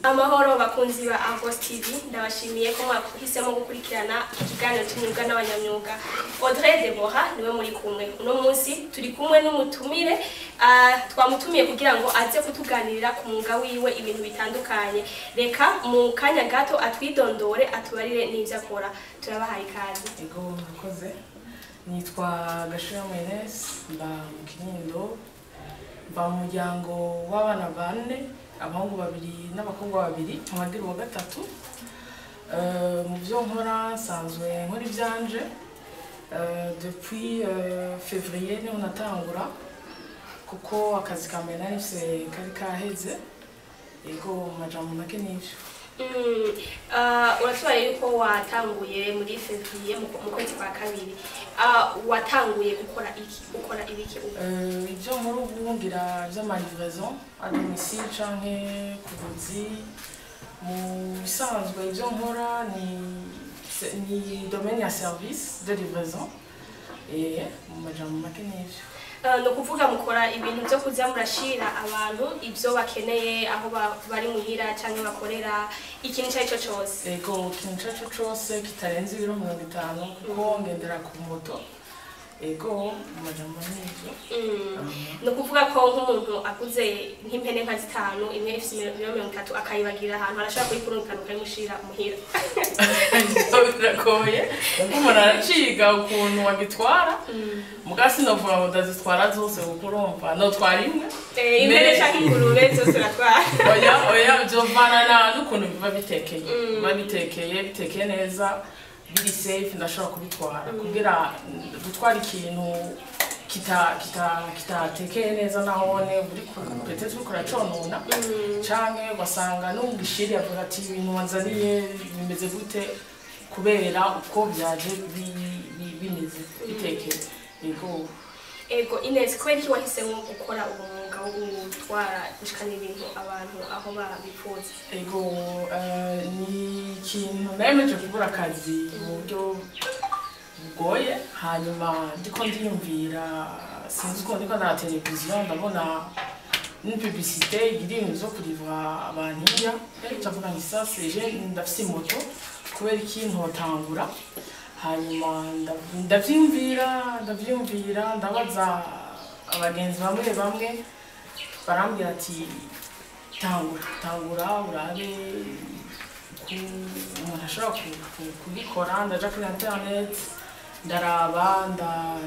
Amahoro bakunzi ba Agos TV, ndabashimiye ko mwahisemo gukurikirana ikiganiro cy'imyuga n'abanyamyuga. Audrey Deborah niwe muri kumwe. Uno munsi turi kumwe n'umutumire, twamutumiye kugira ngo aze kutuganirira ku mwuga wiwe ibintu bitandukanye. Reka mu kanya gato atwidondore atubarire n'ivyo akora. Turabahaye ikaze. Ego murakoze. Nitwa Gashira Menes, mba mu Kinindo, mba mu muryango w'abana bane. Abahungu babiri n'abakobwa babiri, amagira uwa gatatu. Mu byo nkora nsanzwe nkora ibyanje depuis février niho natangura kuko akazi ka mbere nahise kari kaheze. Ego majambo make n'ivyo. Uratubaye yuko watanguye muri février mu kwezi kwa kabiri. Watanguye gukora ibiki ubu? Ibyo nkora ubu ngira vy'amalivraison à domicile canke ku buzi. Mu bisanzwe ibyo nkora ni domaine ya service de livraison. Mu majambo make n'ivyo. No kuvuga mukora ibintu byo kuza murashira abantu ibyo bakeneye aho bari muhira cyangwa bakorera ikintu cyo cyose. Ego ikintu cyo cyose kitarenze ibiro 50 kuko ngendera ku moto. Ego majambo n'ivyo. No kuvuga ko nk'umuntu akuze nk'impene nka 5 imwe ifite ibiro 30 akayibagira ahantu arashaka kuyikurungikana ukayimushira muhira. Biragoye umuntu araciga ukuntu wagitwara mugasi novuga ngo ndazitwara zose kuko urumva notwara imwe impene cyangwa ingurube zose uratwara. Oya byovana n'ukuntu biba bitekeye neza biri safe ndashobora kubitwara kugira gutwara ikintu kitatekeye neza nahone uri peut-être ukora conona canke ugasanga n'umugishiri avuga ati ibintu wanzaniye bimeze gute kubera uko byaje bimeze bitekeye. Ego Ines, kweli ki wahisemo gukora umwuga wo gutwara gushikana ibintu abantu aho babifuza? Ego ni ikintu nayemeje kugura akazi mu buryo bugoye hanyuma ndiko ndiyumvira sinzi uko ndiko na televiziyo ndabona une publicité iri mu zo kurivura abantu hirya ndavuga ngo isaseje ndafise moto kubera ikintu hotangura hanyuma ndavyumvira ndabaza abagenzi bamwe barambwira ati tangura urabe umuntu ashobora kubikora ndaja kuri internet ndaraba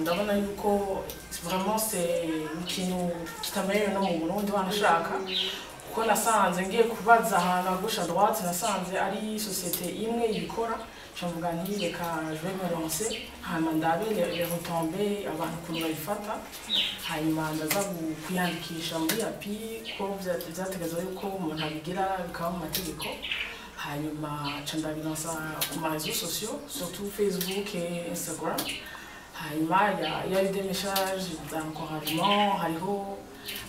ndabona yuko vraiment c'est ikintu kitamerewe no mu Burundi wanashaka kuko nasanze ngiye kubaza ahantu agusha droite nasanze ari société imwe ibikora chamvuga nti reka je vais me lancer hanyuma ndabe les retombées abantu kuntu babifata hanyuma ndaza kuyandikisha muri API ko byategezwe yuko umuntu abigira bikaba mu mategeko hanyuma candabilansa ku ma réseaux sociaux surtout Facebook et Instagram hanyuma ya eu des messages d'encouragement hariho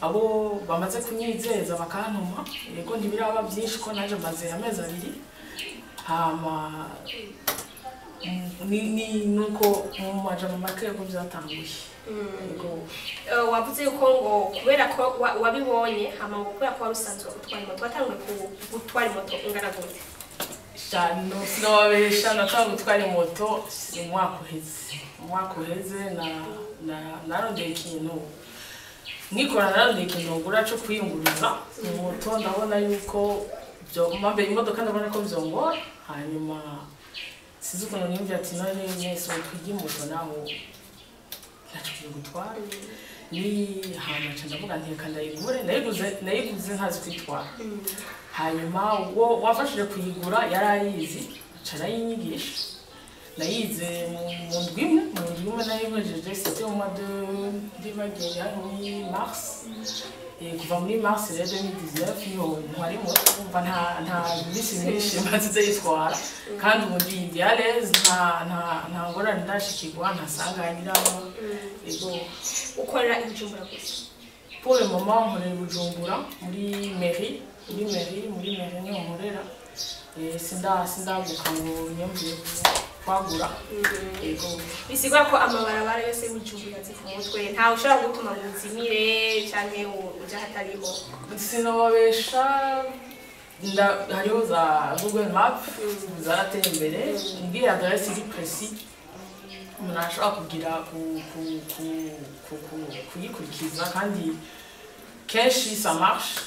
abo bamaze kunyizeza bakantuma yego ntibiraba byinshi ko naje maze amezi 2 hama ni nuko mu majambo make ko byatanguye. Wavuze yuko ngo kubera ko wabibonye hama ngo kubera ko warusanzwe utwara moto watanguye gutwara moto ungana gute? Shano sinabesha natanga gutwara moto umwaka uheze narondeye ikintu nikora narondeye ikintu ngura cyo kwiyunguruza moto ndabona yuko mambe imodoka ndabona ko bizongora hanyuma sizi ukuntu nimvye ati none mwese twigi moto naho naciye gutwara ni hama ndavuga nti reka ndayigure nayiguze ntazi kwitwara hanyuma uwo wafashije kuyigura yarayizi carayinyigisha nayize mu ndwimwe nayimejeje c'était au mois de mars kuva muri mars 2019 niho ntwari mu umva nta bisi myinshi maze yitwara kandi ubundi ndi à l'aise nta ngorane ndashikirwa ntasanganyira. Ego ukorera Bujumbura gusa? Pour le moment nkorera Bujumbura muri mairie niho nkorera sindaguka ngo nyumvire kwagura. Ego bisigwa ko amabarabara yose Bujumbura zifumutwe nta ushobora gutuma ngo uzimire cyane uja hatariho? Sinobabesha hariho za Google Map zarateye imbere ngiye adresse iri precis umuntu ashobora kugira kuyikurikiza kandi kenshi ça marche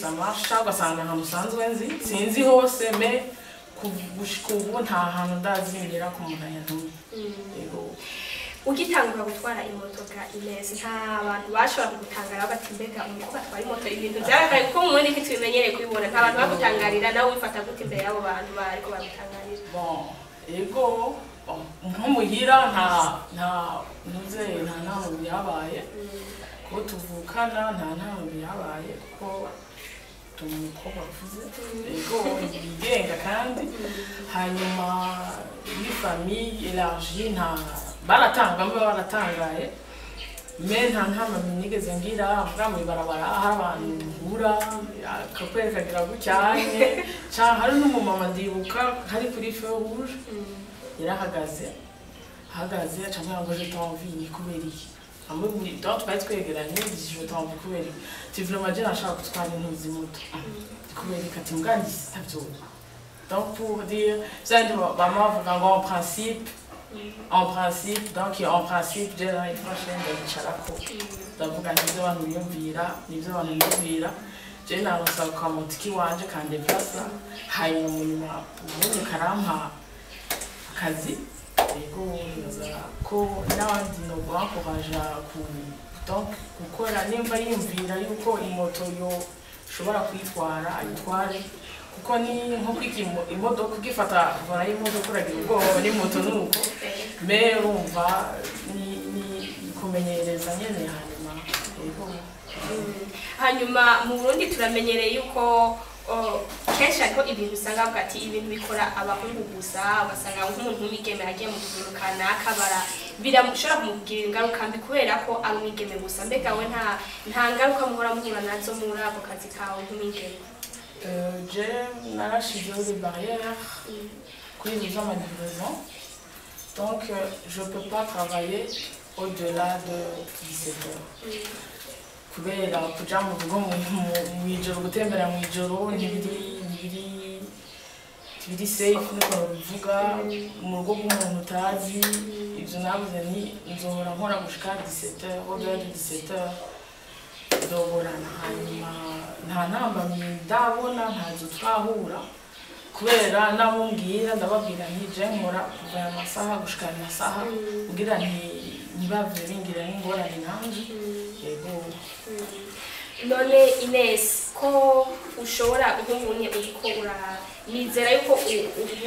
cyangwa ugasanga nta musanzwe nzi sinzi hose me gushika ubu nta hantu ndazimira ku muntu yantumye yego ugitangura gutwara imoto ga Ines nta bantu bashobora kugutangara bati mbega umukobwa atwara imoto ibintu byarakaye kuko mu bundi ntitubimenyereye kubibona nta bantu bagutangarira nawe wifata gute imbere y'abo bantu bariko bagutangarira bon yego nko muhira nta ntaho byabaye ko tuvukana nta ntaho byabaye kuko umukobwa avuze yego yigenga kandi hanyuma muri famille élargie nta baratangaye me nta ntama nigeze ngira avuga mu barabara hari abantu hura akakwerekagira gucyanye cyangwa hari n'umumama ndibuka hari kuri feu rouge yarahagaze acamira ngo je t'envie ni kubera iki amwe muri donc twari twegeranye je t'envie kubera iki tu vraiment je nashaka gutwara intuzi moto kubera iki ati mbwandi sitavyo donc pour dire ça bavuga ngo en principe donc en principe je l'année prochaine ndabicharako ndavuga nibyo abantu biyumvira je narosaba kwa mutiki wanje kandi byasa hanyuma munyuma ubundi karampa akazi yego ko n'abandi no bakoraja donc gukora nimba yumvira yuko imoto yo ushobora kwitwara ayitware kuko ni nko kwiga imodoka ugifata vora y'imodoka uragira ubwoba n'imoto nuko me urumva ni kumenyereza nyene hanyuma mu Burundi turamenyereye yuko kenshi ariko ibintu usanga avuga ati ibintu bikora abahungu gusa ugasanga nk'umuntu w'umwigeme agiye mu kintu kanaka biramushobora kumugirira ingaruka mbi kubera ko ari umwigeme gusa mbega we nta ngaruka muhora muhura nazo muri ako kazi kawe nk'umwigeme je narashizeho des barrières kuri les hommes à livraison donc je peux pas travailler au-delà de 17 heures kubera kuja mu rugo mu ijoro gutembera mu ijoro ntibiri safe niko bivuga mu rugo rw'umuntu utazi ibyo navuze ni nzohora nkora gushika 17 heures au-delà de 17 heures ndogorana hanyuma nta ntambamyi ndabona ntazo twahura kubera namumbwira ndababwira nti je nkora kuva aya masaha gushika aya masaha kugira ntibave bingira n'ingorane nanje yego none Ines ko ushobora nk'ubunye uriko nizera yuko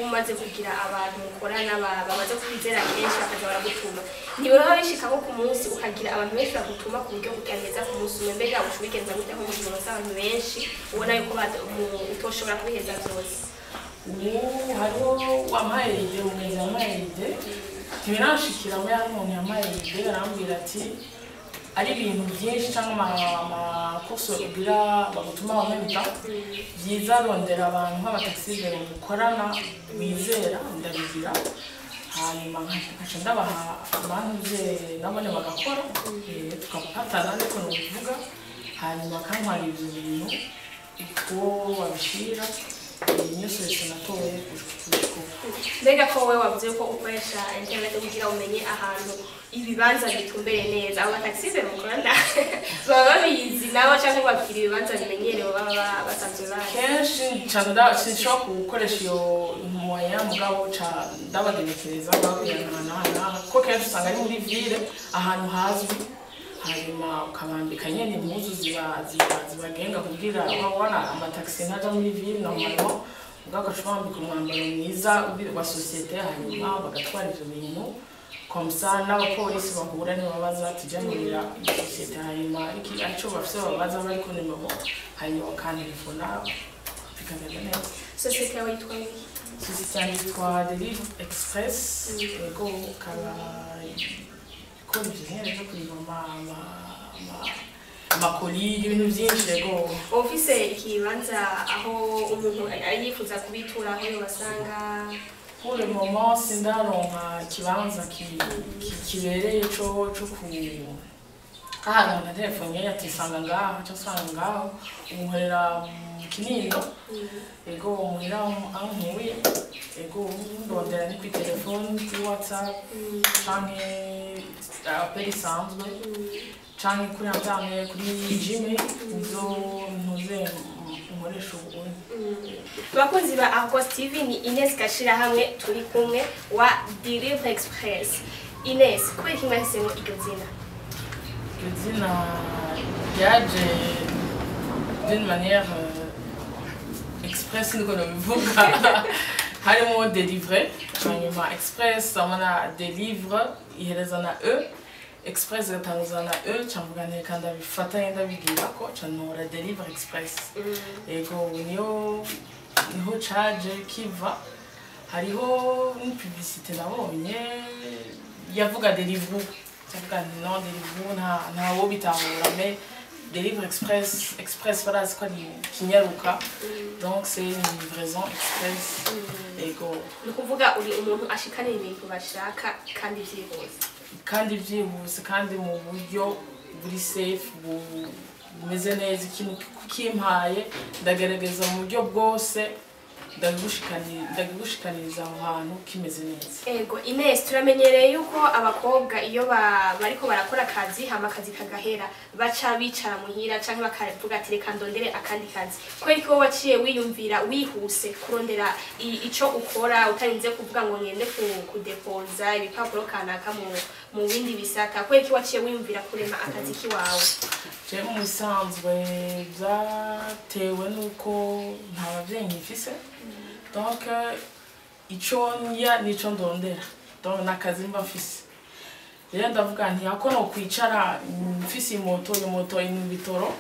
umaze kugira abantu mukorana bamaze kwizera kenshi bakaza baragutuma ntibora bishika nko ku munsi ukagira abantu benshi bagutuma ku buryo ukaneza ku munsi umwe mbega ushubigenza gute nko mu biro abantu benshi ubona yuko utoshobora kubiheza byose hariho wampaye ide umeze wampaye ide ntibirashikira mu y'umuntu yampaye ide arambwira ati ari ibintu byinshi cyangwa amakurso ugira bagutuma wamenya byiza rondera abantu nk'abataxisere mukorana wizera ndabigira hanyuma nkaca ndabaha abantu nabone bagakora tukapatana ariko nukuvuga hanyuma kankora ibyo bintu uko wabishira nyose sinatoye mbega ko wowe wavuze ko ukoresha internet kugira umenye ahantu ibibanza bitumbereye neza aba taxisere mukorana baba babizi nabo cyangwa babwira ibibanza bimenyerewe baba basanzwe bazi kenshi sinshobora gukoresha iyo moya mugabo ndabagenekereza babirana ko kenshi usanga ari muri ville ahantu hazwi hanyuma ukabambika nyene impuzu zibagenga kugira ababona amataxi ntaja muri ville normalement ugakashwambika umwambaro mwiza wa societe hanyuma bagatwara ivyo bintu comme ça n'abapolisi bahura nibabaza tujyanurira societe hanyuma icyo bafise babaza bari ku nimero hanyuma bakantelefona bikamera neza societe yawe yitwa societe yitwa Delivery Express yego kaba ko bizere cyo kurima amakoli ibintu byinshi yego office ikibanza aho umuntu yifuza kubitura aho basanga pour le moment sindaronka kibanza kibereye cyo ahantu na telefone yatisanga ngaho cyo sanga ngaho umuhera Kinindo ego muhira aho ntuye ego ndondera ni kuri telefone kuri WhatsApp canke apeli isanzwe canke kuri internet kuri Gmail nizo ntuze nkoresha ubu. Abakunzi ba Argos TV ni Ines Gashirahamwe turi kumwe wa Deliver Express. Ines, kubera iki mwahisemo iryo zina? Iryo zina ryaje d'une manière express niko nobivuga harimo délivrer hanyuma express amana délivre ihereza na e express gatanguza na e camvuga nteka ndabifata yenda bigira ko canora délivre express ego niho caje kiva hariho une publicité nabonye yavuga délivre cavuga non délivre nta wo bitahura mais Deliver Express barazi ko ari kinyaruka donc c'est une livraison express ego nukuvuga uri umuntu ashikana ibintu bashaka kandi byihuse kandi mu buryo buri safe bumeze neza ikintu kimpaye ndagerageza mu buryo bwose ndagushikaniriza aho hantu kimeze neza. Ego Ines, turamenyereye yuko abakobwa iyo bariko barakora akazi hama akazi kagahera baca bicara muhira canke bakavuga ati reka ndondere akandi kazi. Kweri ko waciye wiyumvira wihuse kurondera ico ukora utarinze kuvuga ngo ngende kudepoza ibipapuro kanaka mu bindi bisata. Kweri ko waciye wiyumvira kurema akazi kiwawe? Je mu bisanzwe byatewe nuko nta bavyeyi nkifise. Donc ico niya nico ndondera donc nakazi mba mfise rero ndavuga nti ako no kwicara mfise imoto inubitoro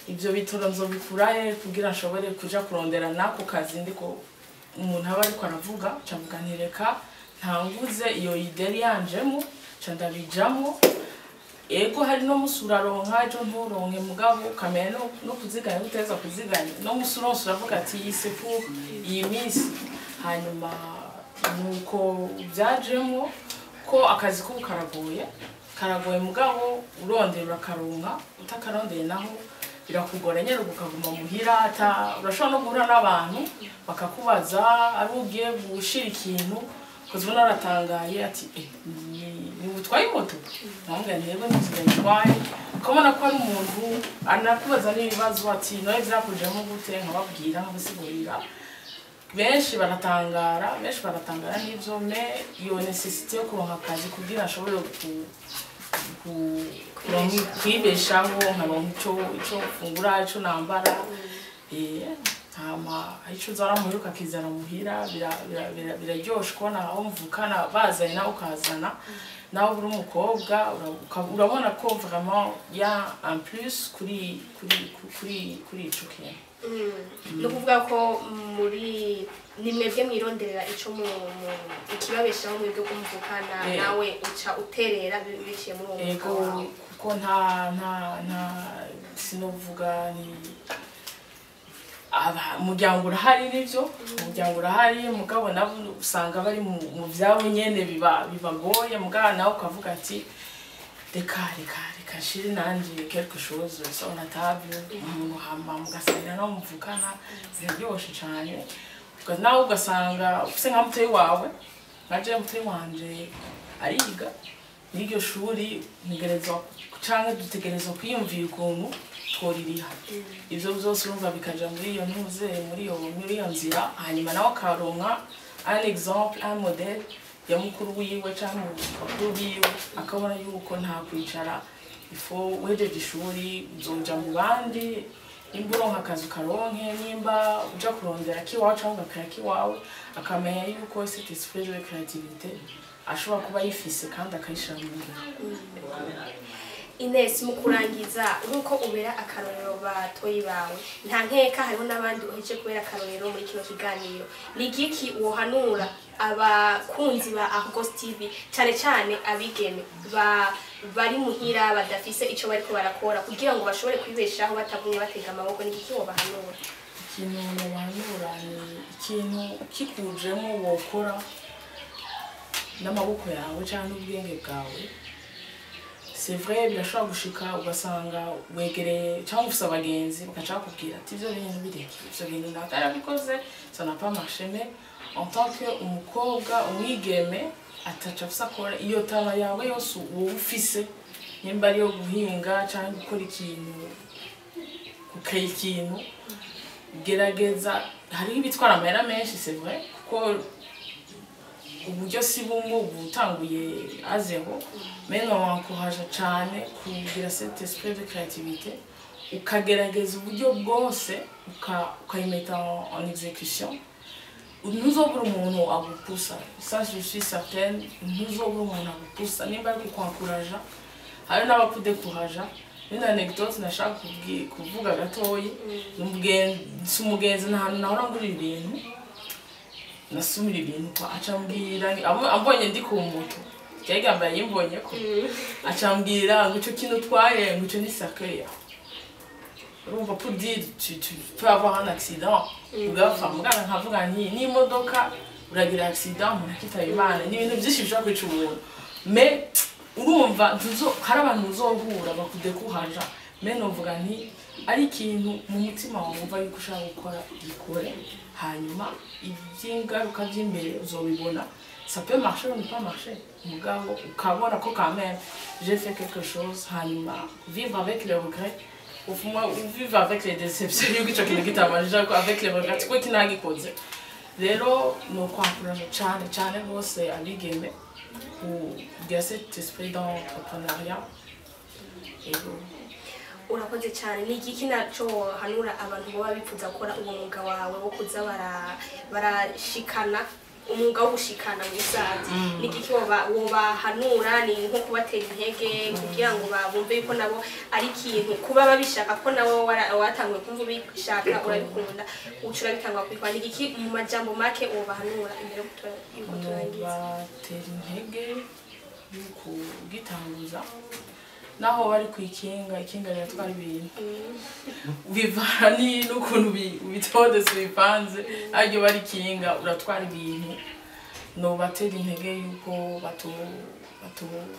ivyo bitoro nzobikurahe kugira nshobore kuja kurondera nako kazi ndiko umuntu aba ariko aravuga cavuga nti reka ntanguze iyo ideri yanjemo candabijamo ego hari no musuraronka ejo nturonke mugabo kamera no kuziganya uteza kuziganya no musuronso uravuga ati yise pour iyi minsi hanyuma nuko byajemo ko akazi ko karagoye mugabo urondera urakaronka utakarondeye naho birakugora nyero gukaguma muhira ata urashobora no guhura n'abantu bakakubaza ari ugiye gushira ikintu kuzuna aratangaye ati ni utwaye moto namwe ntebe nzigayitwaye komona ko ari umuntu anakubaza n'ibibazo ati noye byakujemo gute nkababwira nkabasigurira benshi baratangara n'ivyo me iyo necessité yo kuronka akazi kugira ashobore kwibeshaho nkaronka ico fungura ico nambara hama ico zaramuruka kizana muhira biraryoshe kubona aho mvukana bazanye nawe ukazana nawe uri umukobwa urabona ko vraiment ya en plus kuri ico kintu. Nukuvuga ko muri nimwebwe mwironderera ico mu ikibabeshaho mwebwe kumvukana nawe uca uterera biciye muri uwo ego kuko nta sinovuga ni umuryango urahari nivyo umuryango urahari mugabo nabo usanga bari mu vyabo nyene bibagoye mugabo nawe ukavuga ati reka shiri nanje quelque chose sur la table umuntu hama mugasanga no muvukana biraryoshe cyane nawe ugasanga ufise nka muteyi wawe nkaje muteyi wanje ariga n'iryo shuri nigerezwa canke dutegerezwa kwiyumvira ukuntu twoririha ivyo byose urumva bikaja muri iyo ntuze muri iyo nzira hanyuma nawe akaronka un exemple un modèle ya mukuru wiwe canke bakuru biwe akabona yuko nta kwicara ifo wejeje ishuri uzoja mu bandi nimba uronka akazi ukaronke nimba uja kurondera kiwawe canke ugakora kiwawe akamenya yuko cet esprit de créativité ashobora kuba yifise kandi akayishira mu ngiro. Ines, mu kurangiza nkuko ubera akarorero batoyi bawe nta nkeka hariho n'abandi uheje kubera akarorero muri kino kiganiro ni igiki wohanura abakunzi ba Argos TV cyane abigeme bari muhira badafise ico bariko barakora kugira ngo bashobore kwibeshaho batagumye batega amaboko ni igiki wobahanura? Ikintu nobahanura ni ikintu kikujemo wokora n'amaboko yawe cyangwa ubwenge bwawe c'est vrai birashobora gushika ugasanga wegereye cyangwa ufise abagenzi bakaca bakubwira ati ivyo bintu bireke ivyo bintu natarabikoze ça n'a pas marché mais en tant que umukobwa umwigeme ataca afise akora iyo taba yawe yose wowe ufise nimba ariyo guhinga cyangwa gukora ikintu gukora ikintu gerageza hariho ibitwara amahera menshi c'est vrai ko uburyo si bumwe butanguye azeho mais n'encourage cyane kugira cet esprit de créativité ukagerageza uburyo bwose ukayimeta en exécution ntuzobura umuntu agupusa ça je suis certaine ntuzobura umuntu agupusa nimba ari kukwankuraje hari n'abakudekuraje une anecdote nashaka kuvuga gatoyi umugenzi n'ahantu nahora ngurira ibintu nasumira ibintu kwa acambwira ambonye ndi ku moto cyagamba yimbonye ko acambwira ngo ico kintu twaye ngo ico ni sacré urumva pour dire tu peux avoir un accident ugapfa mugana nkavuga nti n'imodoka uragira accident umuntu akitaba Imana n'ibintu byinshi bishobora kwica umuntu mais urumva hari abantu uzohura bakudekuhaja mais novuga nti ari ikintu mu mutima wawe wumva yuko ushaka gukora gikore hanyuma iby'ingaruka by'imbere uzobibona ça peut marcher ou ne pas marcher mugabo ukabona ko quand même j'ai fait quelque chose hanyuma vivre avec les regrets au fond vivre avec les déceptions yuko ico kintu kitabanje avec les regrets ko kinagikoze rero no kwankuraje cyane bose abigeme kugira cet esprit d'entrepreneuriat ego urakoze cyane ni igiki naco hanura abantu bo babipfuza gukora uwo mwuga wawe wo kuza barashikana umwuga wo gushikana mu isazi ni igiki woba hanura ni nko kubatera intege kugira ngo babumve yuko nabo ari ikintu kuba babishaka ko nabo watanguye kumva ubishaka urabikunda ucura bitangwa kwikwa ni igiki mu majambo make woba hanura imbere yuko turangiza batera intege yuko gitanguza naho bari kwikinga ikinga riratwara ibintu bivana n'ukuntu bitondetse bipanze aryo bari kinga uratwara ibintu no batera intege yuko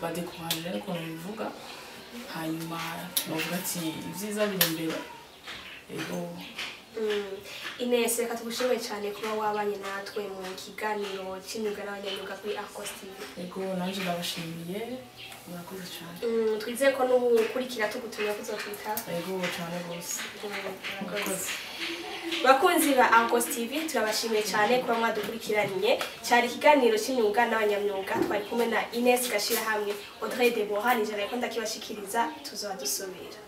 badekuraje ariko bivuga hanyuma novuga ati ibyiza biri imbere ego Ines reka tugushimire cyane kuba wabanye natwe mu kiganiro cy'imyuga n'abanyamyuga kuri Arcos TV. Ego nanje ndabashimiye murakoze cyane. Twizeye ko n'ubukurikira tugutumye kuzotwita. Ego cyane rwose. Bakunzi ba Arcos TV turabashimiye cyane kuba mwadukurikiraniye cyari ikiganiro cy'imyuga n'abanyamyuga twari kumwe na Ines Gashira hamwe Audrey Deborah nije ariko ndakibashikiriza tuzadusubira.